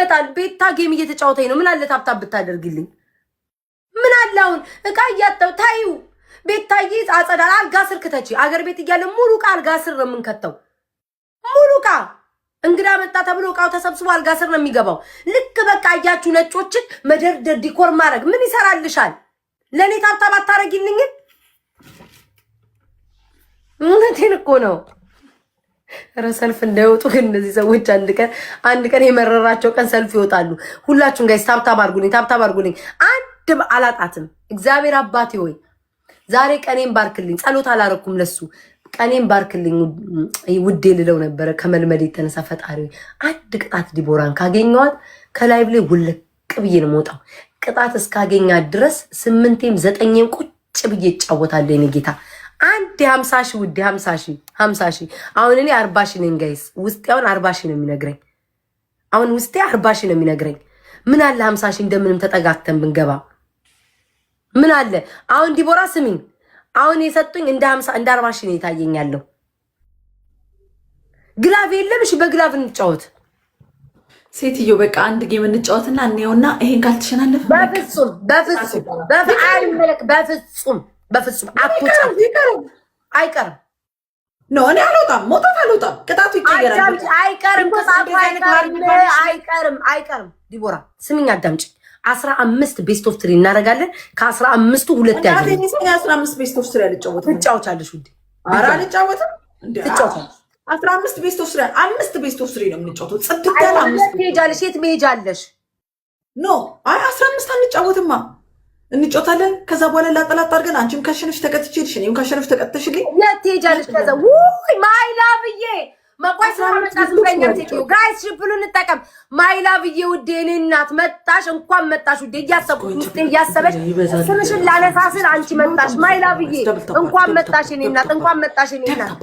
ይመጣል። ቤታ ጌም እየተጫወተኝ ነው። ምን አለ ታብታብ ብታደርግልኝ? ምን አለ አሁን እቃ እያጠው ታዩ ቤታዬ አጸዳል። አልጋ ስር ክተቺ። አገር ቤት እያለ ሙሉ እቃ አልጋ ስር ነው የምንከተው። ሙሉ እቃ እንግዳ መጣ ተብሎ እቃው ተሰብስቦ አልጋ ስር ነው የሚገባው። ልክ በቃ እያችሁ ነጮችን መደርደር ዲኮር ማድረግ ምን ይሰራልሻል? ለእኔ ታብታብ አታረጊልኝ? እውነቴን እኮ ነው። ኧረ ሰልፍ እንዳይወጡ ግን እነዚህ ሰዎች አንድ ቀን የመረራቸው ቀን ሰልፍ ይወጣሉ። ሁላችሁም ጋይስ ታብታብ አድርጉልኝ፣ ታብታብ አድርጉልኝ። አንድ አላጣትም። እግዚአብሔር አባቴ ሆይ ዛሬ ቀኔን ባርክልኝ። ጸሎት አላረኩም ለሱ ቀኔን ባርክልኝ ውዴ ልለው ነበረ ከመልመድ የተነሳ ፈጣሪ አንድ ቅጣት ዲቦራን ካገኘዋት ከላይቭ ላይ ውልቅ ብዬ ነው የምወጣው። ቅጣት እስካገኛት ድረስ 8ም 9ም ቁጭ ብዬ እጫወታለሁ። የኔ ጌታ አንድ 50 ሺህ ውዴ 50 ሺህ አሁን እኔ 40 ሺህ ነኝ ጋይስ። ውስጤ አሁን 40 ሺህ ነው የሚነግረኝ። አሁን ውስጤ 40 ሺህ ነው የሚነግረኝ። ምን አለ 50 ሺህ እንደምንም ተጠጋግተን ብንገባ ምን አለ? አሁን ዲቦራ ስሚኝ፣ አሁን የሰጡኝ እንደ 50 እንደ 40 ሺህ ነው የታየኛለሁ። ግላቭ የለም። እሺ በግላቭ እንጫወት ሴትዮ። በቃ አንድ ጌም እንጫወትና እንየውና ይሄን ካልተሸናነፈ በፍጹም አይቀርም። ኖ እኔ አልወጣም፣ መውጣት አልወጣም። ቅጣቱ ይቀየራል። አይቀርም፣ ቅጣቱ አይቀርም። ዲቦራ ስሚኝ አዳምጪ። 15 ቤስት ኦፍ 3 እናደርጋለን። ከ15ቱ ሁለት ያገኝ 15 ቤስት ኦፍ 3 አልጫወትም። ትጫወቻለሽ ውዴ? ኧረ አልጫወትም። ትጫወቻለሽ 15 ቤስት ኦፍ 3 5 ቤስት ኦፍ 3 ነው የምንጫወተው። ጽድት ያለ 5 ትሄጃለሽ። የት መሄጃለሽ? ኖ አይ 15 አንጫወትማ። እንጫወታለን። ከዛ በኋላ ላጠላት አድርገን አንቺም ካሸነፍሽ ተቀጥቼልሽ እኔም ካሸነፍሽ ተቀጥተሽልኝ የት ትሄጃለሽ? ከዛ ውይ ማይላብዬ መቋይ ስለመጣስ ብለኛም ሴትዮ ጋይስ ሽፕሉ እንጠቀም። ማይላብዬ ውዴ እኔ እናት መጣሽ፣ እንኳን መጣሽ ውዴ። እያሰብኩት ውስጤ እያሰበሽ ስምሽን ላነሳስል አንቺ መጣሽ። ማይላብዬ እንኳን መጣሽ እኔ እናት፣ እንኳን መጣሽ እኔ እናት።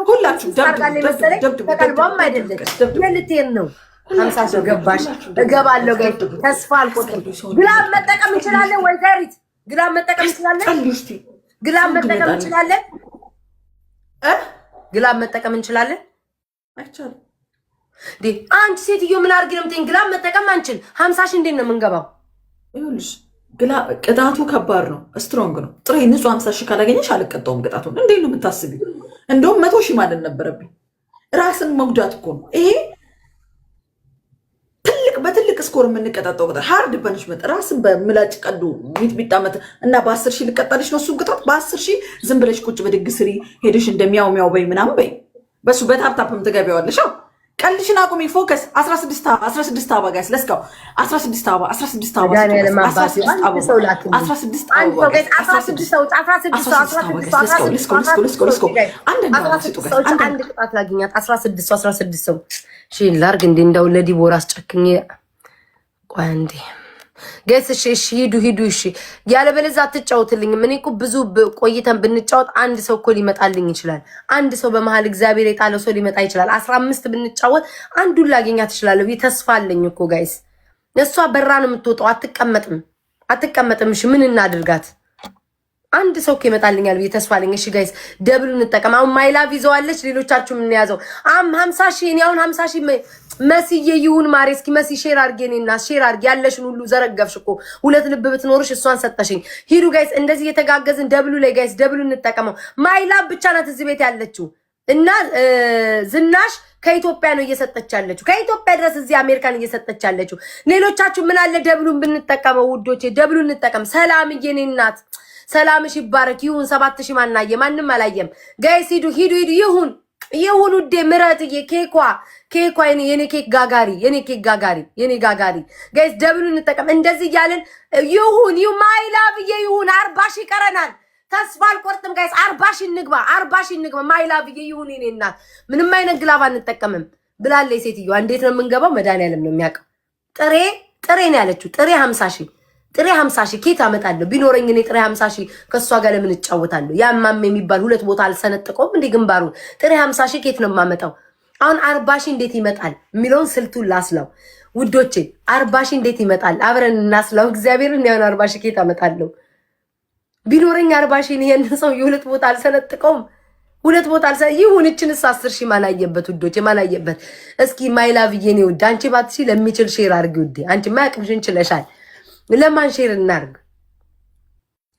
ሁላችሁ ታርጋለ መሰለኝ ተቀልቧም አይደለም የልቴን ነው 50 ሰው ገባሽ እገባለሁ። ጋር ተስፋ አልቆጥም። ግላብ መጠቀም እንችላለን ወይ ዘሪት? ግላብ መጠቀም እንችላለን። ግላብ መጠቀም እንችላለን። ግላብ መጠቀም እንችላለን። አይቻልም ዲ አንቺ ሴትዮ ምን አድርጊ ነው የምትይኝ? ግላብ መጠቀም አንችል 50 ሺህ እንዴት ነው የምንገባው? ይኸውልሽ ግላብ ቅጣቱ ከባድ ነው፣ ስትሮንግ ነው። ጥሬ ንጹህ 50 ሺህ ካላገኘሽ አልቀጣውም ቅጣቱን። እንዴት ነው የምታስቢው? እንደውም 100 ሺህ ማለት ነበረብኝ። ራስን መጉዳት እኮ ነው ይሄ። በትልቅ ስኮር የምንቀጣጣው ቅጣት ሃርድ ፐኒሽመንት። ራስን በምላጭ ቀዱ ሚጥሚጣ መት እና በ10 ሺህ ልቀጣልሽ ነው እሱን ቅጣት። በ10 ሺህ ዝም ብለሽ ቁጭ በድግ ስሪ ሄደሽ እንደሚያው ሚያው በይ ምናምን በይ። በሱ በታፕታፕም ትገቢዋለሽ። ቀልሽን አቁሚ። ፎከስ 16 አበባ ጋይስ ለስካው 16 አበባ 16 አበባ 16 ሰው እሺ ላርግ እንዴ እንደው ለዲቦራ አስጨክኝ። ቆይ አንዴ ጋይስ እሺ ሂዱ እሺ። ያለበለዚያ አትጫወትልኝም። እኔ እኮ ብዙ ቆይተን ብንጫወት አንድ ሰው እኮ ሊመጣልኝ ይችላል። አንድ ሰው በመሃል እግዚአብሔር የጣለው ሰው ሊመጣ ይችላል። 15 ብንጫወት አንዱን ላገኛት እችላለሁ። ተስፋ አለኝ እኮ ጋይስ። እሷ በራ ነው የምትወጣው፣ አትቀመጥም። እሺ ምን እናድርጋት? አንድ ሰው እኮ ይመጣልኛል ብዬ ተስፋ አለኝ። እሺ ጋይስ ደብል እንጠቀም። አሁን ማይላቭ ይዘዋለች፣ ሌሎቻችሁም እንያዘው። 50 ሺህ እኔ አሁን 50 ሺህ መስዬ ይሁን ማሬ። እስኪ መሲ ሼር አድርጌ እኔና ሼር አድርጌ ያለሽን ሁሉ ዘረገፍሽ እኮ። 2 ልብ ብትኖርሽ እሷን ሰጠሽኝ። ሂዱ ጋይስ እንደዚህ የተጋገዝን ደብሉ ላይ ጋይስ ደብሉ እንጠቀመው። ማይላቭ ብቻ ናት እዚህ ቤት ያለችው እና ዝናሽ ከኢትዮጵያ ነው እየሰጠች ያለችው። ከኢትዮጵያ ድረስ እዚህ አሜሪካን እየሰጠች ያለችው። ሌሎቻችሁ ምን አለ ደብሉን ብንጠቀመው ውዶቼ፣ ደብሉን እንጠቀም። ሰላምዬ እኔ እናት ሰላምሽ ይባረክ። ይሁን 7000 ማናየ ማንም አላየም ጋይስ። ሂዱ ይሁን ውዴ። ምረትዬ ኬኳ የኔ ኬክ ጋጋሪ ጋይስ ደብሉን እንጠቀም። እንደዚህ እያለን ይሁን ማይላቭዬ ይሁን 40 ሺህ ይቀረናል። ተስፋ አልቆርጥም ጋይስ። 40 ሺህ እንግባ ማይላቭዬ ይሁን። እኔ እናት ምንም አይነት ግላብ አንጠቀምም ብላለች ሴትዮዋ። እንዴት ነው የምንገባው? መድኃኒዓለም ነው የሚያውቀው። ጥሬ ነው ያለችው። ጥሬ 50 ሺህ ጥሬ 50 ሺህ ኬት አመጣለሁ? ቢኖረኝ እኔ ጥሬ 50 ሺህ ከሷ ጋር ለምን እጫወታለሁ? ያማም የሚባል 2 ቦታ አልሰነጥቀውም እንዴ ግንባሩን። ጥሬ 50 ሺህ ኬት ነው የማመጣው? አሁን 40 ሺህ እንዴት ይመጣል የሚለውን ስልቱን ላስላው ውዶቼ። 40 ሺህ እንዴት ይመጣል? አብረን እናስላው። እግዚአብሔርን ያውን 40 ሺህ ኬት አመጣለሁ? ቢኖረኝ 40 ሺህ ይሄን ሰው የ2 ቦታ አልሰነጥቀውም ሁለት ቦታ ይሁን እችንስ 10 ሺህ ማላየበት ውዶች ማላየበት። እስኪ ማይላቭዬ ነው ውድ አንቺ ባትሺ ለሚችል ሼር አድርጊ ውዴ። አንቺ ማያቅምሽን ችለሻል። ለማን ሼር እናርግ?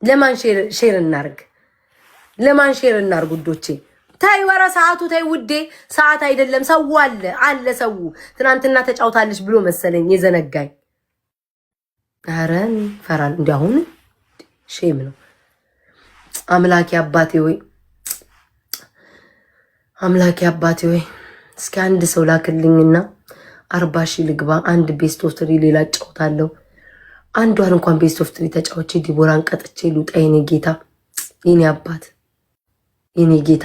ለማን ሼር እናርግ? ለማን ሼር እናርግ ውዶቼ? ታይ ወራ ሰዓቱ ታይ ውዴ፣ ሰዓት አይደለም። ሰው አለ ሰው ትናንትና ተጫውታለች ብሎ መሰለኝ የዘነጋኝ። አረን ፈራል እንዲያሁን ሼም ነው። አምላኬ አባቴ ወይ አምላኬ አባቴ ወይ እስኪ አንድ ሰው ላክልኝና 40 ሺህ ልግባ። አንድ ቤስት ኦፍ ትሪ ሌላ ጫውታለሁ። አንዷን እንኳን ቤስት ኦፍ ትሪ ተጫውቼ ዲቦራን ቀጥቼ ልውጣ። የኔ ጌታ የኔ አባት የኔ ጌታ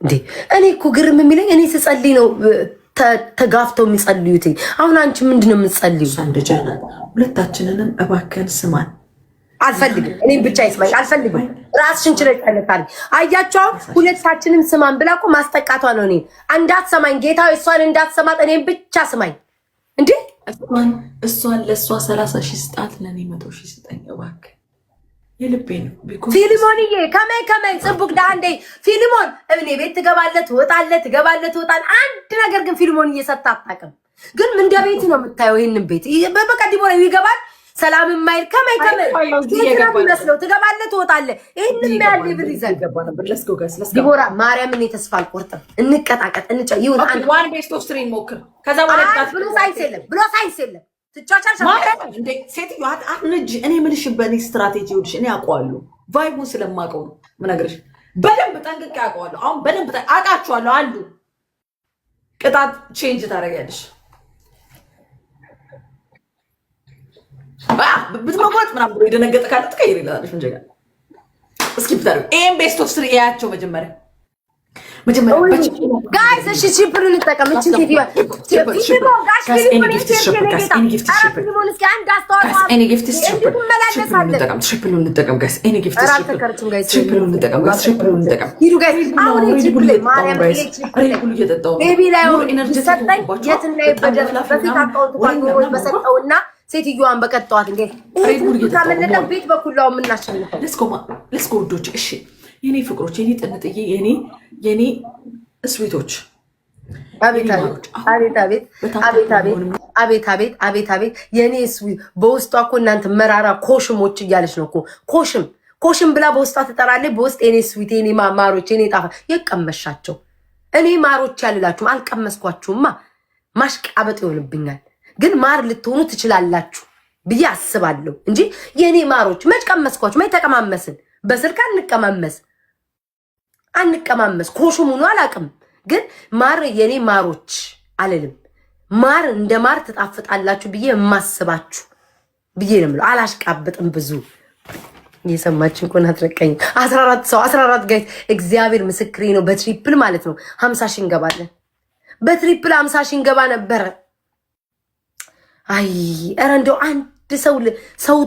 እንዴ! እኔ እኮ ግርም የሚለኝ እኔ ስጸልይ ነው ተጋፍተው የሚጸልዩት። አሁን አንቺ ምንድነው የምትጸልዩ? አንደጃና ሁለታችንንም እባከን ስማን። አልፈልግም እኔም ብቻ ይስማኝ አልፈልግም። ራስሽን ችለሽ ታለታል። አያቸው ሁለታችንም ስማን ብላ እኮ ማስጠቃቷ ነው። እኔ እንዳትሰማኝ ጌታው እሷን እንዳትሰማት እኔም ብቻ ስማኝ። እንዴ እሷን ለእሷ 30 ሺህ ስጣት፣ ለእኔ 100 ሺህ ስጠኝ እባክህ። የልቤ ነው። ፊልሞንዬ ከመይ ጽቡቅ ዳንዴ ፊልሞን እኔ ቤት ትገባለህ ትወጣለህ። አንድ ነገር ግን ፊልሞን እየሰጣ አታውቅም። ግን ምን እንደ ቤት ነው የምታየው? ይሄንን ቤት በቃ ዲቦራ ይገባል ሰላም የማይል ከመይ መስለው ትገባለህ ትወጣለህ። ይሄንን ያለ ብር ይዘን ዲቦራ ማርያምን የተስፋ አልቆርጥም። እንቀጣቀጥ ይሁን አንድ ዋን ቤስት ኦፍ 3 ሞክር። ከዛ በኋላ ብሎ ሳይንስ የለም ሴትዮዋ አትነጅ። እኔ የምልሽ በእኔ ስትራቴጂ ይኸውልሽ፣ እኔ አውቀዋለሁ። ቫይቡን ስለማውቀው ነው የምነግርሽ። በደንብ ጠንቅቄ አውቀዋለሁ። አሁን በደንብ አውቃችኋለሁ። አንዱ ቅጣት ቼንጅ ታደርጊያለሽ። ብትመጓት ምናምን ብሎ የደነገጠ ካለ ትቀይር ይላለሽ። እንጀጋ እስኪ ብታደርጊ ይሄን ቤስት ኦፍ 3 እያቸው መጀመሪያ ጋይስ እሺ ቺፕሉን እንጠቀም። እቺ ሴትዮዋ ሴትዮዋን በቀጣዋት ቤት በኩላው የምናሸንፈው ለስኮ ውዶች። እሺ የኔ ፍቅሮች፣ የኔ ጥንጥዬ፣ የኔ እስዊቶች፣ አቤት የኔ እስዊ በውስጧ እኮ እናንተ መራራ ኮሽሞች እያለች ነው እኮ ኮሽም ብላ በውስጧ ትጠራለች። በውስጥ የኔ ስዊት፣ የኔ ማሮች፣ የኔ ጣፋ የቀመሻቸው እኔ ማሮች ያልላችሁም አልቀመስኳችሁማ። ማሽቃበጥ ይሆንብኛል። ግን ማር ልትሆኑ ትችላላችሁ ብዬ አስባለሁ እንጂ የኔ ማሮች መች ቀመስኳችሁ? መች ተቀማመስን? በስልክ አንቀማመስ ኮሹሙኑ አላቅም። ግን ማር የኔ ማሮች አልልም። ማር እንደ ማር ትጣፍጣላችሁ ብዬ የማስባችሁ ብዬ ነው የምለው። አላሽቃብጥም። ብዙ እየሰማችን ኮና ትረቀኝ 14 ጋይስ እግዚአብሔር ምስክሬ ነው። በትሪፕል ማለት ነው 50 ሺህ እንገባለን። በትሪፕል 50 ሺህ እንገባ ነበረ። አይ ኧረ እንደው አንድ ሰው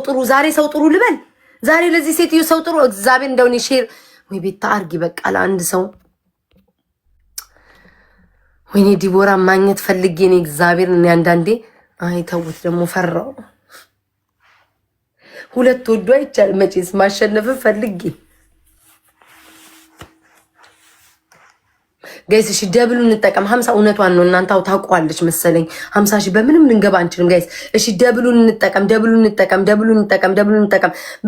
ጥሩ ዛሬ ሰው ጥሩ ልበል። ዛሬ ለዚህ ሴትዮ ሰው ጥሩ እግዚአብሔር እንደው እኔ ሼር ወይ ቤታ አርጊ በቃ ለአንድ ሰው ወይኔ ዲቦራ ማግኘት ፈልጌ ነው እግዚአብሔር። እኔ አንዳንዴ አይ ተውት ደግሞ ፈራው። ሁለት ወዶ አይቻል መቼስ ማሸነፍ ፈልጌ ጋይስ። እሺ ደብሉ እንጠቀም። 50 እውነቷን ነው እናንተ ታውቋለች መሰለኝ። 50 ሺህ በምንም ልንገባ አንችልም ጋይስ። እሺ ደብሉ እንጠቀም።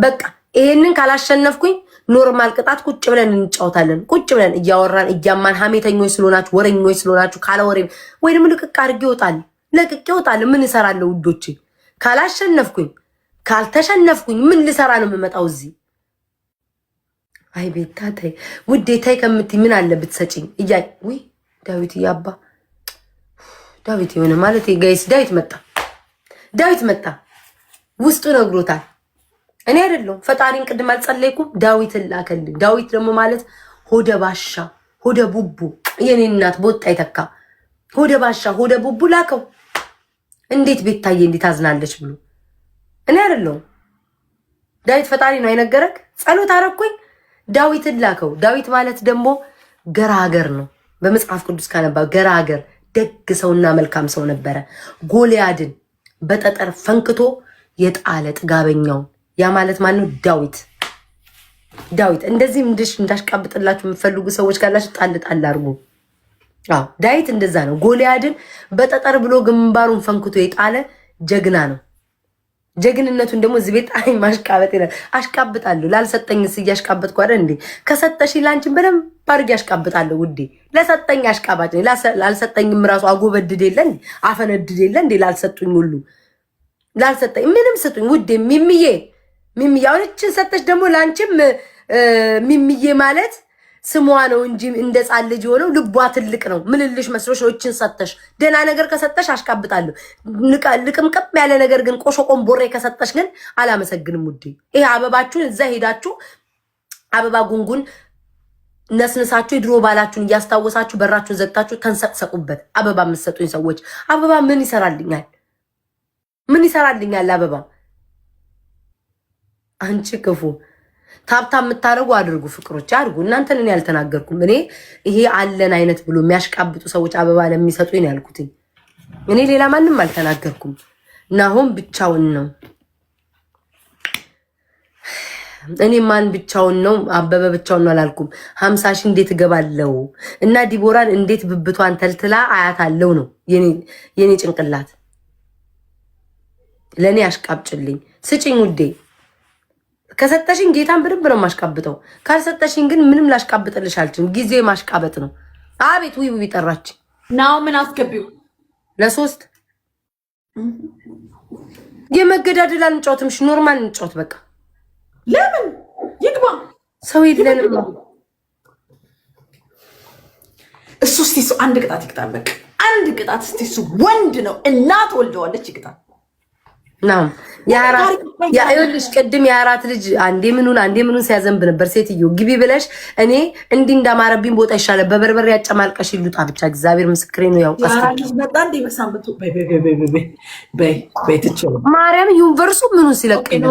በቃ ይሄንን ካላሸነፍኩኝ ኖርማል ቅጣት ቁጭ ብለን እንጫወታለን። ቁጭ ብለን እያወራን እያማን ሀሜተኞች ስለሆናችሁ ወረኞች ስለሆናችሁ ካለ ወሬ ወይ ደግሞ ልቅቅ አድርጌ ይወጣል። ምን እሰራለሁ ውዶቼ? ካልተሸነፍኩኝ ምን ልሰራ ነው የምመጣው እዚህ? አይ ቤታ ተይ ውዴ ተይ ከምትይ ምን አለ ብትሰጪኝ እያይ ወይ ዳዊት ያባ ዳዊት የሆነ ማለት ጋይስ ዳዊት መጣ ውስጡ ነግሮታል። እኔ አይደለሁም ፈጣሪን ቅድም አልጸለይኩም። ዳዊትን ላከልኝ። ዳዊት ደግሞ ማለት ሆደ ባሻ ሆደ ቡቡ የኔ እናት በወጣ ይተካ ሆደ ባሻ ሆደ ቡቡ ላከው። እንዴት ቤታዬ እንዴት አዝናለች ብሎ እኔ አይደለሁም። ዳዊት ፈጣሪ ነው አይነገረክ። ጸሎት አረኩኝ ዳዊትን ላከው። ዳዊት ማለት ደግሞ ገራገር ነው። በመጽሐፍ ቅዱስ ካነባ ገራገር ደግ ሰውና መልካም ሰው ነበረ። ጎልያድን በጠጠር ፈንክቶ የጣለ ጥጋበኛውን ያ ማለት ማን ነው? ዳዊት ዳዊት እንደዚህ እንዳሽቃብጥላችሁ የምትፈልጉ ሰዎች ካላችሁ ጣል ጣል አድርጉ። አዎ ዳዊት እንደዛ ነው። ጎልያድን በጠጠር ብሎ ግንባሩን ፈንክቶ የጣለ ጀግና ነው። ጀግንነቱን ደግሞ እዚህ ቤት አይ ማሽቃበጥ ይላል። አሽቃብጣለሁ። ላልሰጠኝስ እያሽቃበጥኩ አይደል እንዴ? ከሰጠሽ ላንቺን በደንብ አድርጌ አሽቃብጣለሁ ውዴ። ለሰጠኝ አሽቃባጭ ነኝ። ላልሰጠኝም ራሱ አጎበድድ የለ እንዴ? አፈነድድ የለ እንዴ? ላልሰጡኝ ሁሉ ላልሰጠኝ ምንም ስጡኝ ውዴ። ሚሚዬ አሁን እችን ሰጠሽ ደግሞ ላንቺም ሚሚዬ ማለት ስሟ ነው እንጂ እንደ ጻል ልጅ የሆነው ልቧ ትልቅ ነው። ምልልሽ መስሎሽ ነው እችን ሰጠሽ። ደህና ነገር ከሰጠሽ አሽቃብጣለሁ። ልቅምቅም ያለ ነገር ግን ቆሾ ቆምቦሬ ከሰጠሽ ግን አላመሰግንም ውዴ። ይሄ አበባችሁን እዛ ሄዳችሁ አበባ ጉንጉን ነስንሳችሁ የድሮ ባላችሁን እያስታወሳችሁ በራችሁን ዘግታችሁ ተንሰቅሰቁበት። አበባ የምትሰጡኝ ሰዎች አበባ ምን ይሰራልኛል? ምን ይሰራልኛል አበባ? አንቺ ክፉ ታብታ የምታደርጉ አድርጉ፣ ፍቅሮች አድርጉ። እናንተን እኔ ያልተናገርኩም። እኔ ይሄ አለን አይነት ብሎ የሚያሽቃብጡ ሰዎች አበባ ለሚሰጡኝ ነው ያልኩት። እኔ ሌላ ማንም አልተናገርኩም። ናሆም ብቻውን ነው። እኔ ማን ብቻውን ነው? አበበ ብቻውን ነው አላልኩም። 50 ሺህ እንዴት እገባለው? እና ዲቦራን እንዴት ብብቷን ተልትላ አያት አለው ነው የኔ ጭንቅላት። ለእኔ አሽቃብጭልኝ ስጭኝ ውዴ። ከሰጠሽኝ ጌታን በደንብ ነው ማሽቃብጠው። ካልሰጠሽኝ ግን ምንም ላሽቃብጥልሽ አልችልም። ጊዜ ማሽቃበጥ ነው። አቤት ውይ ውይ ጠራች። ናው ምን አስገቢው? ለሶስት የመገዳደል አንጫወትም። እሺ ኖርማል እንጫወት በቃ። ለምን ይግባ? ሰው የለንም። እሱ እስቲ እሱ አንድ ቅጣት ይቅጣል። በቃ አንድ ቅጣት እስቲ እሱ ወንድ ነው እናት ወልደዋለች ይቅጣል። ናም ያዩልሽ ቅድም የአራት ልጅ አንዴ ምኑን ሲያዘንብ ነበር። ሴትዮ ግቢ ብለሽ እኔ እንዲህ እንዳማረብኝ ቦታ ይሻላል በበርበሬ ያጨማልቀሽ ይሉጣ ብቻ እግዚአብሔር ምስክሬ ነው። ያው ማርያም ዩኒቨርሱ ምኑን ሲለቀኝ